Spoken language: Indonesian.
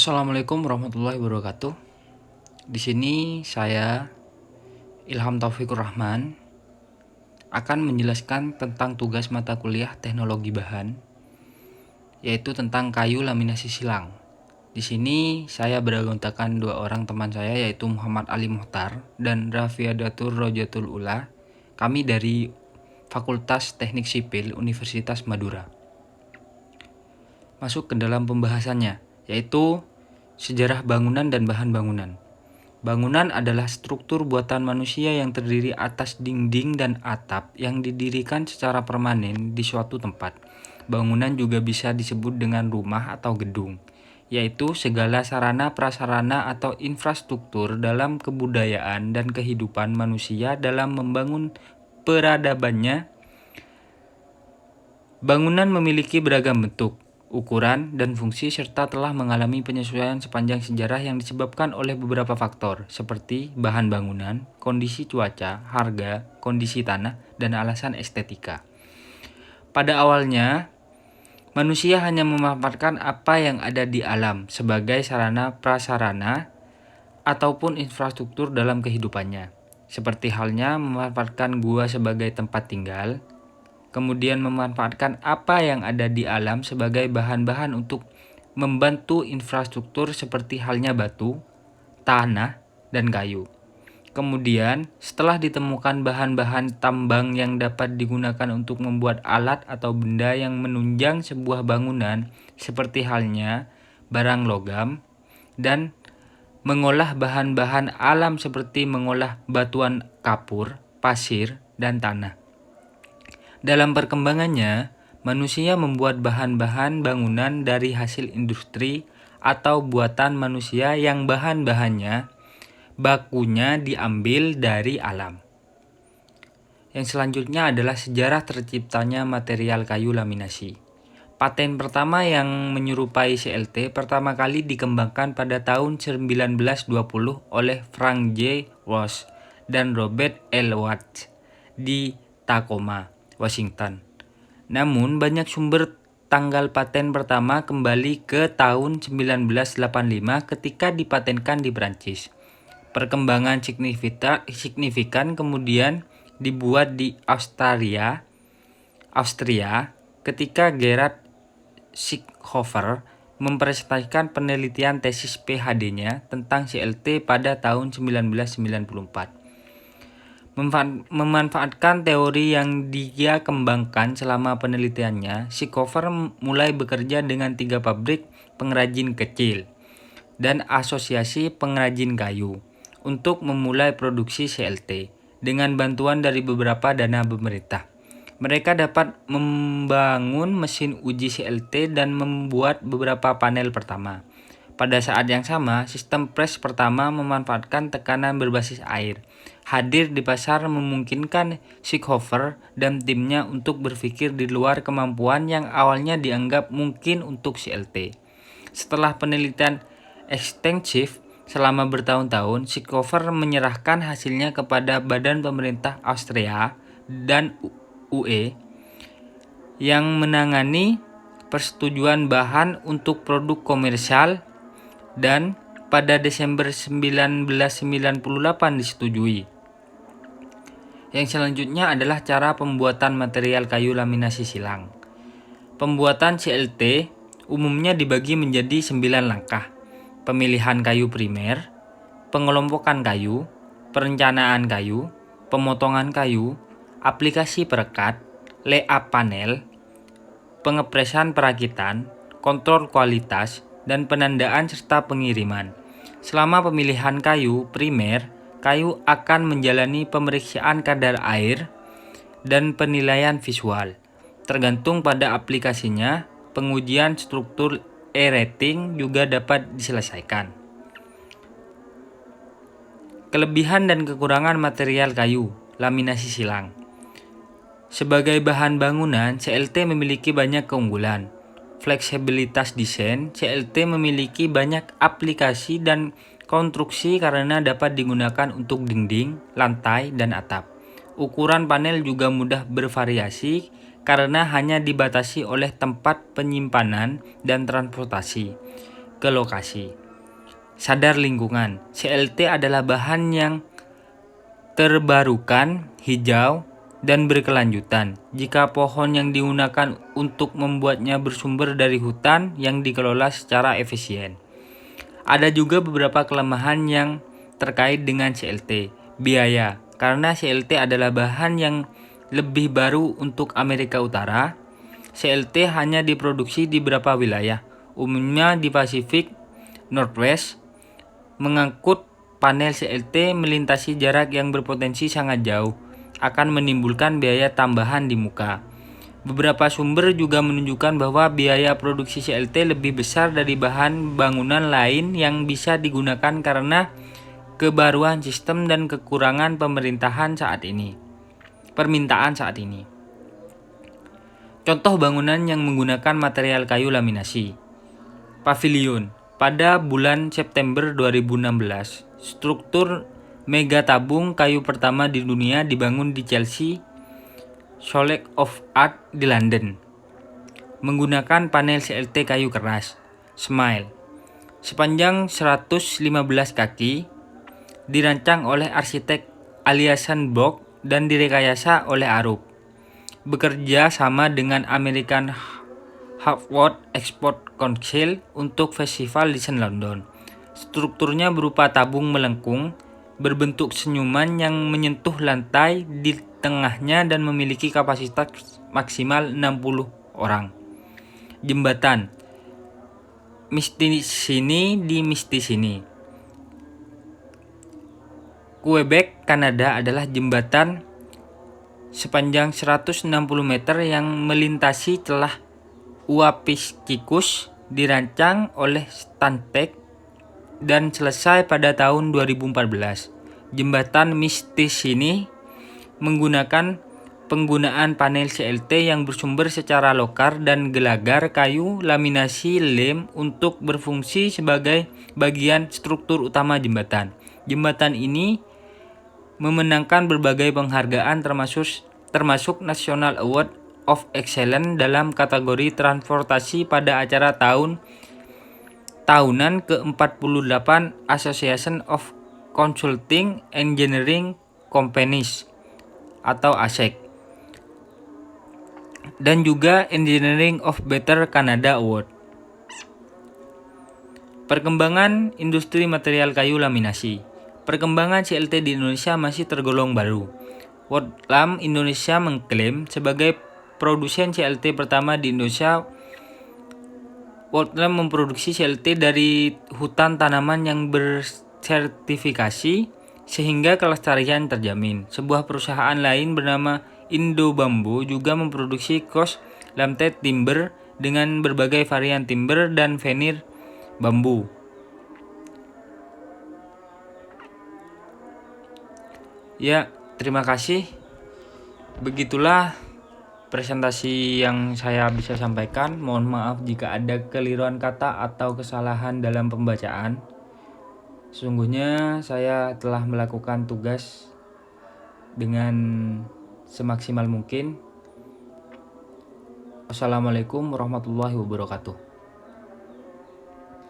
Assalamualaikum warahmatullahi wabarakatuh. Di sini saya Ilham Taufikur Rahman akan menjelaskan tentang tugas mata kuliah Teknologi Bahan, yaitu tentang kayu laminasi silang. Di sini saya beranggotakan dua orang teman saya, yaitu Muhammad Ali Muhtar dan Rafiadatur Rojatul Ula. Kami dari Fakultas Teknik Sipil Universitas Madura. Masuk ke dalam pembahasannya, yaitu sejarah bangunan dan bahan bangunan. Bangunan adalah struktur buatan manusia yang terdiri atas dinding dan atap yang didirikan secara permanen di suatu tempat. Bangunan juga bisa disebut dengan rumah atau gedung, yaitu segala sarana prasarana atau infrastruktur dalam kebudayaan dan kehidupan manusia dalam membangun peradabannya. Bangunan memiliki beragam bentuk, ukuran, dan fungsi serta telah mengalami penyesuaian sepanjang sejarah yang disebabkan oleh beberapa faktor seperti bahan bangunan, kondisi cuaca, harga, kondisi tanah, dan alasan estetika. Pada awalnya, manusia hanya memanfaatkan apa yang ada di alam sebagai sarana prasarana ataupun infrastruktur dalam kehidupannya, seperti halnya memanfaatkan gua sebagai tempat tinggal, kemudian memanfaatkan apa yang ada di alam sebagai bahan-bahan untuk membantu infrastruktur seperti halnya batu, tanah, dan kayu. Kemudian, setelah ditemukan bahan-bahan tambang yang dapat digunakan untuk membuat alat atau benda yang menunjang sebuah bangunan seperti halnya barang logam, dan mengolah bahan-bahan alam seperti mengolah batuan kapur, pasir, dan tanah. Dalam perkembangannya, manusia membuat bahan-bahan bangunan dari hasil industri atau buatan manusia yang bahan-bahannya bakunya diambil dari alam. Yang selanjutnya adalah sejarah terciptanya material kayu laminasi. Paten pertama yang menyerupai CLT pertama kali dikembangkan pada tahun 1920 oleh Frank J. Walsh dan Robert L. Watts di Tacoma, Washington. Namun banyak sumber tanggal paten pertama kembali ke tahun 1985 ketika dipatenkan di Prancis. Perkembangan signifikan kemudian dibuat di Austria ketika Gerhard Schickhöfer mempresentasikan penelitian tesis PhD-nya tentang CLT pada tahun 1994. Memanfaatkan teori yang dia kembangkan selama penelitiannya, Schickhöfer mulai bekerja dengan 3 pabrik pengrajin kecil dan asosiasi pengrajin kayu untuk memulai produksi CLT dengan bantuan dari beberapa dana pemerintah. Mereka dapat membangun mesin uji CLT dan membuat beberapa panel pertama. Pada saat yang sama, sistem press pertama memanfaatkan tekanan berbasis air hadir di pasar memungkinkan Schickhöfer dan timnya untuk berpikir di luar kemampuan yang awalnya dianggap mungkin untuk CLT. Setelah penelitian ekstensif selama bertahun-tahun, Schickhöfer menyerahkan hasilnya kepada Badan Pemerintah Austria dan UE yang menangani persetujuan bahan untuk produk komersial dan pada Desember 1998 disetujui. Yang selanjutnya adalah cara pembuatan material kayu laminasi silang. Pembuatan CLT umumnya dibagi menjadi 9 langkah. Pemilihan kayu primer, pengelompokan kayu, perencanaan kayu, pemotongan kayu, aplikasi perekat, layout panel, pengepresan perakitan, kontrol kualitas, dan penandaan serta pengiriman. Selama pemilihan kayu primer, kayu akan menjalani pemeriksaan kadar air dan penilaian visual. Tergantung pada aplikasinya, pengujian struktur E-rating juga dapat diselesaikan. Kelebihan dan kekurangan material kayu laminasi silang. Sebagai bahan bangunan, CLT memiliki banyak keunggulan. Fleksibilitas desain, CLT memiliki banyak aplikasi dan konstruksi karena dapat digunakan untuk dinding, lantai, dan atap. Ukuran panel juga mudah bervariasi karena hanya dibatasi oleh tempat penyimpanan dan transportasi. ke lokasi. Sadar lingkungan. CLT adalah bahan yang terbarukan, hijau, dan berkelanjutan. Jika pohon yang digunakan untuk membuatnya bersumber dari hutan yang dikelola secara efisien. Ada juga beberapa kelemahan yang terkait dengan CLT. Biaya, karena CLT adalah bahan yang lebih baru untuk Amerika Utara. CLT hanya diproduksi di beberapa wilayah, umumnya di Pasifik Northwest. Mengangkut panel CLT melintasi jarak yang berpotensi sangat jauh akan menimbulkan biaya tambahan di muka. Beberapa sumber juga menunjukkan bahwa biaya produksi CLT lebih besar dari bahan bangunan lain yang bisa digunakan karena kebaruan sistem dan kekurangan permintaan saat ini. Contoh bangunan yang menggunakan material kayu laminasi. Pavilion. Pada bulan September 2016, struktur mega tabung kayu pertama di dunia dibangun di Chelsea School of Art di London. Menggunakan panel CLT kayu keras. Smile. Sepanjang 115 kaki, dirancang oleh arsitek Aliasan Bock dan direkayasa oleh Arup. Bekerja sama dengan American Harvard Export Council untuk Festival Desain London. Strukturnya berupa tabung melengkung, berbentuk senyuman yang menyentuh lantai di tengahnya dan memiliki kapasitas maksimal 60 orang. Jembatan Mistisini di Mistisini. Quebec, Kanada adalah jembatan sepanjang 160 meter yang melintasi celah Uapiscicus, dirancang oleh Stantec dan selesai pada tahun 2014. Jembatan Mistisini menggunakan penggunaan panel CLT yang bersumber secara lokal dan gelagar kayu laminasi lem untuk berfungsi sebagai bagian struktur utama jembatan. Jembatan ini memenangkan berbagai penghargaan termasuk National Award of Excellence dalam kategori transportasi pada acara tahunan ke-48 Association of Consulting Engineering Companies atau ASEC dan juga Engineering of Better Canada Award. Perkembangan industri material kayu laminasi. Perkembangan CLT di Indonesia masih tergolong baru. Worldlam Indonesia mengklaim sebagai produsen CLT pertama di Indonesia. Worldlam memproduksi CLT dari hutan tanaman yang bersertifikasi sehingga kelestarian terjamin. Sebuah perusahaan lain bernama Indo Bambu juga memproduksi cross laminated timber dengan berbagai varian timber dan veneer bambu. Ya, terima kasih. Begitulah presentasi yang saya bisa sampaikan. Mohon maaf jika ada keliruan kata atau kesalahan dalam pembacaan. Sesungguhnya saya telah melakukan tugas dengan semaksimal mungkin. Wassalamualaikum warahmatullahi wabarakatuh.